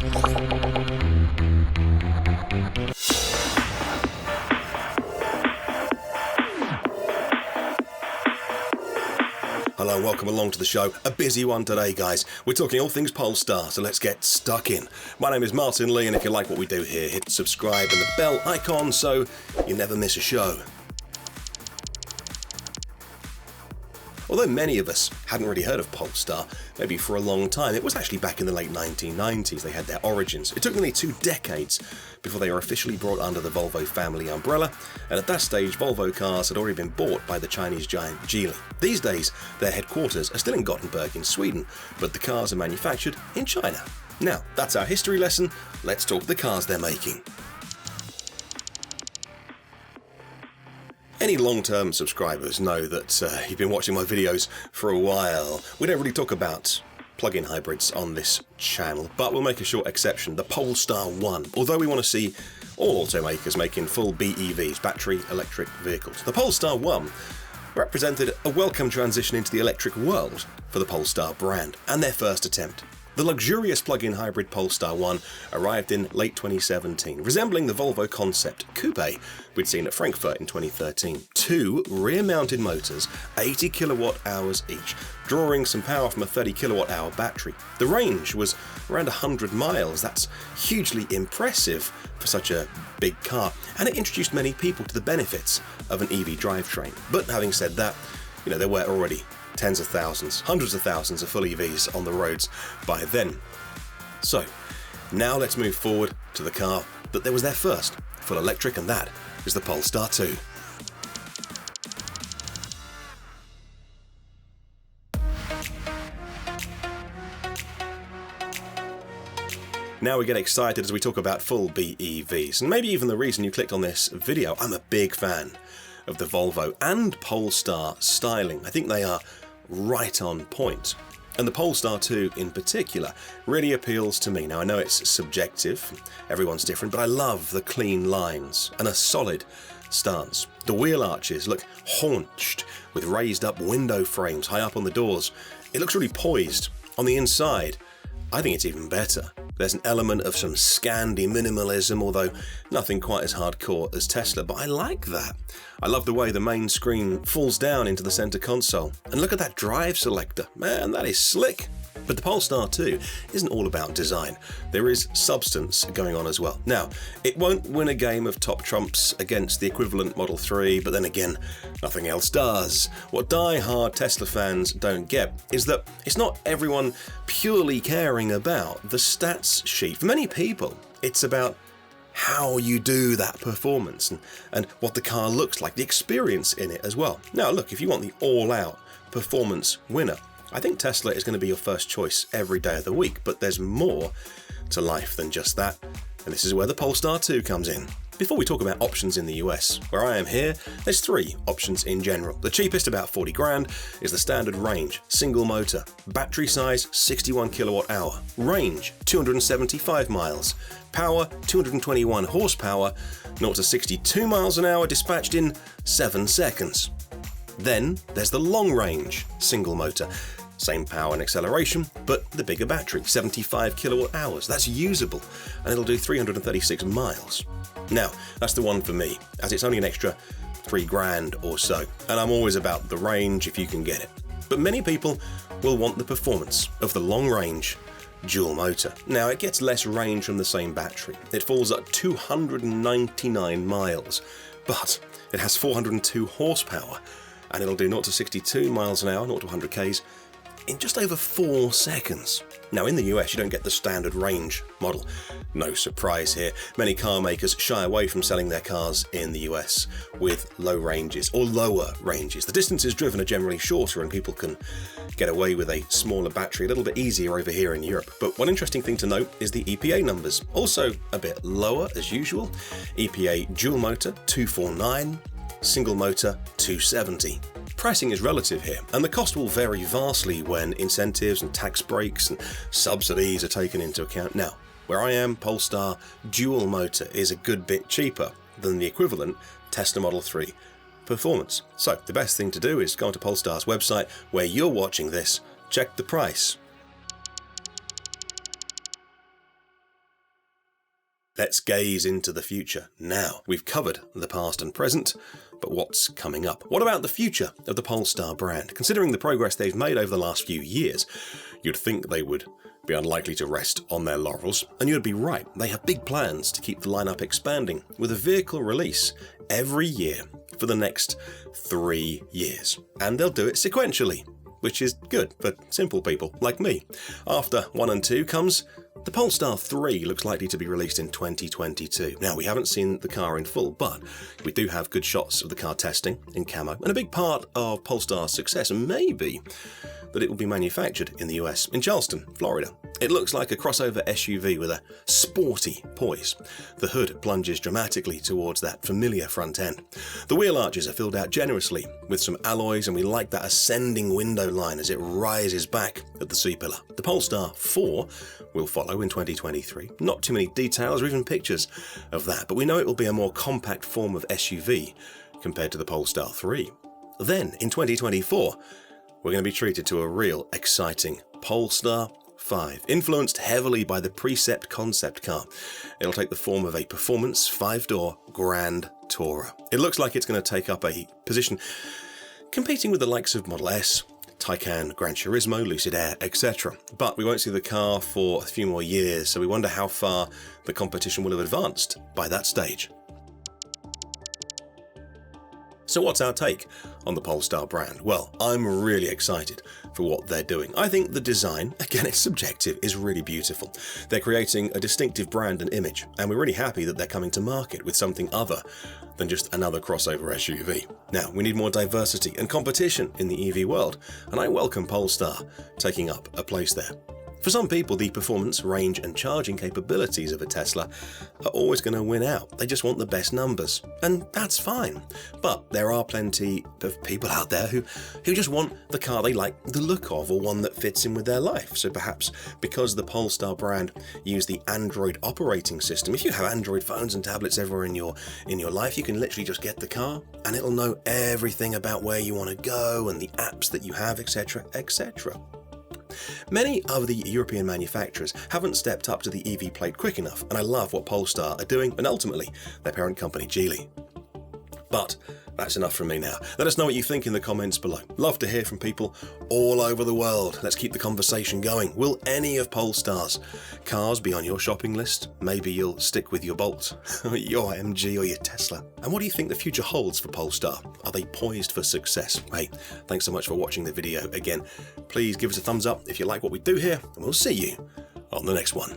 Hello and welcome along to the show. A busy one today, guys. We're talking all things Polestar, so let's get stuck in. My name is Martin Lee, and if you like what we do here, hit subscribe and the bell icon so you never miss a show. Although many of us hadn't really heard of Polestar, maybe for a long time, it was actually back in the late 1990s they had their origins. It took nearly 2 decades before they were officially brought under the Volvo family umbrella, and at that stage Volvo cars had already been bought by the Chinese giant Geely. These days their headquarters are still in Gothenburg in Sweden, but the cars are manufactured in China. Now, that's our history lesson, let's talk the cars they're making. Any long-term subscribers know that you've been watching my videos for a while. We don't really talk about plug-in hybrids on this channel, but we'll make a short exception, the Polestar One. Although we want to see all automakers making full BEVs, battery electric vehicles. The Polestar One represented a welcome transition into the electric world for the Polestar brand, and their first attempt. The luxurious plug-in hybrid Polestar One arrived in late 2017, resembling the Volvo concept coupe we'd seen at Frankfurt in 2013. 2 rear-mounted motors, 80 kilowatt-hours each, drawing some power from a 30 kilowatt-hour battery. The range was around 100 miles. That's hugely impressive for such a big car, and it introduced many people to the benefits of an EV drivetrain. But having said that, there were already tens of thousands, hundreds of thousands of full EVs on the roads by then. So, now let's move forward to the car that there was their first full electric, and that is the Polestar II. Now we get excited as we talk about full BEVs, and maybe even the reason you clicked on this video. I'm a big fan of the Volvo and Polestar styling. I think they are right on point. And the Polestar 2 in particular really appeals to me. Now I know it's subjective, everyone's different, but I love the clean lines and a solid stance. The wheel arches look haunched with raised up window frames high up on the doors. It looks really poised. On the inside, I think it's even better. There's an element of some Scandi minimalism, although nothing quite as hardcore as Tesla, but I like that. I love the way the main screen falls down into the center console. And look at that drive selector. Man, that is slick. But the Polestar 2 isn't all about design. There is substance going on as well. Now, it won't win a game of top trumps against the equivalent Model 3, but then again, nothing else does. What die-hard Tesla fans don't get is that it's not everyone purely caring about the stats sheet. For many people, it's about how you do that performance and what the car looks like, the experience in it as well. Now look, if you want the all-out performance winner, I think Tesla is going to be your first choice every day of the week, but there's more to life than just that, and this is where the Polestar 2 comes in. Before we talk about options in the US, where I am here, there's 3 options in general. The cheapest, about 40 grand, is the standard range, single motor, battery size 61 kilowatt hour, range 275 miles, power 221 horsepower, 0 to 62 miles an hour dispatched in 7 seconds. Then there's the long range, single motor. Same power and acceleration, but the bigger battery, 75 kilowatt hours. That's usable, and it'll do 336 miles. Now, that's the one for me, as it's only an extra 3 grand or so, and I'm always about the range if you can get it. But many people will want the performance of the long range dual motor. Now, it gets less range from the same battery. It falls at 299 miles, but it has 402 horsepower, and it'll do 0 to 62 miles an hour, 0 to 100 k's, in just over 4 seconds. Now in the US you don't get the standard range model. No surprise here, many car makers shy away from selling their cars in the US with low ranges or lower ranges. The distances driven are generally shorter and people can get away with a smaller battery a little bit easier over here in Europe. But one interesting thing to note is the EPA numbers, also a bit lower as usual. EPA dual motor 249, single motor 270. Pricing is relative here, and the cost will vary vastly when incentives and tax breaks and subsidies are taken into account. Now, where I am, Polestar dual motor is a good bit cheaper than the equivalent Tesla Model 3 performance. So the best thing to do is go onto Polestar's website where you're watching this, check the price. Let's gaze into the future now. We've covered the past and present, but what's coming up? What about the future of the Polestar brand? Considering the progress they've made over the last few years, you'd think they would be unlikely to rest on their laurels, and you'd be right. They have big plans to keep the lineup expanding with a vehicle release every year for the next 3 years. And they'll do it sequentially, which is good for simple people like me. After 1 and 2 comes the Polestar 3, looks likely to be released in 2022. Now, we haven't seen the car in full, but we do have good shots of the car testing in camo, and a big part of Polestar's success may be that it will be manufactured in the US, in Charleston, Florida. It looks like a crossover SUV with a sporty poise. The hood plunges dramatically towards that familiar front end. The wheel arches are filled out generously with some alloys, and we like that ascending window line as it rises back at the C-pillar. The Polestar 4 will follow in 2023. Not too many details or even pictures of that, but we know it will be a more compact form of SUV compared to the Polestar 3. Then, in 2024, we're going to be treated to a real exciting Polestar 5, influenced heavily by the Precept concept car. It'll take the form of a performance 5-door Grand Tourer. It looks like it's going to take up a position competing with the likes of Model S, Taycan, Gran Turismo, Lucid Air, etc. But we won't see the car for a few more years, so we wonder how far the competition will have advanced by that stage. So what's our take on the Polestar brand? Well, I'm really excited for what they're doing. I think the design, again it's subjective, is really beautiful. They're creating a distinctive brand and image, and we're really happy that they're coming to market with something other than just another crossover SUV. Now, we need more diversity and competition in the EV world, and I welcome Polestar taking up a place there. For some people, the performance, range and charging capabilities of a Tesla are always going to win out. They just want the best numbers, and that's fine. But there are plenty of people out there who just want the car they like the look of, or one that fits in with their life. So perhaps because the Polestar brand use the Android operating system, if you have Android phones and tablets everywhere in your life, you can literally just get the car and it'll know everything about where you want to go and the apps that you have, etc., etc. Many of the European manufacturers haven't stepped up to the EV plate quick enough, and I love what Polestar are doing, and ultimately their parent company Geely. But that's enough from me now. Let us know what you think in the comments below. Love to hear from people all over the world. Let's keep the conversation going. Will any of Polestar's cars be on your shopping list? Maybe you'll stick with your Bolt, your MG or your Tesla. And what do you think the future holds for Polestar? Are they poised for success? Hey, thanks so much for watching the video again. Please give us a thumbs up if you like what we do here, and we'll see you on the next one.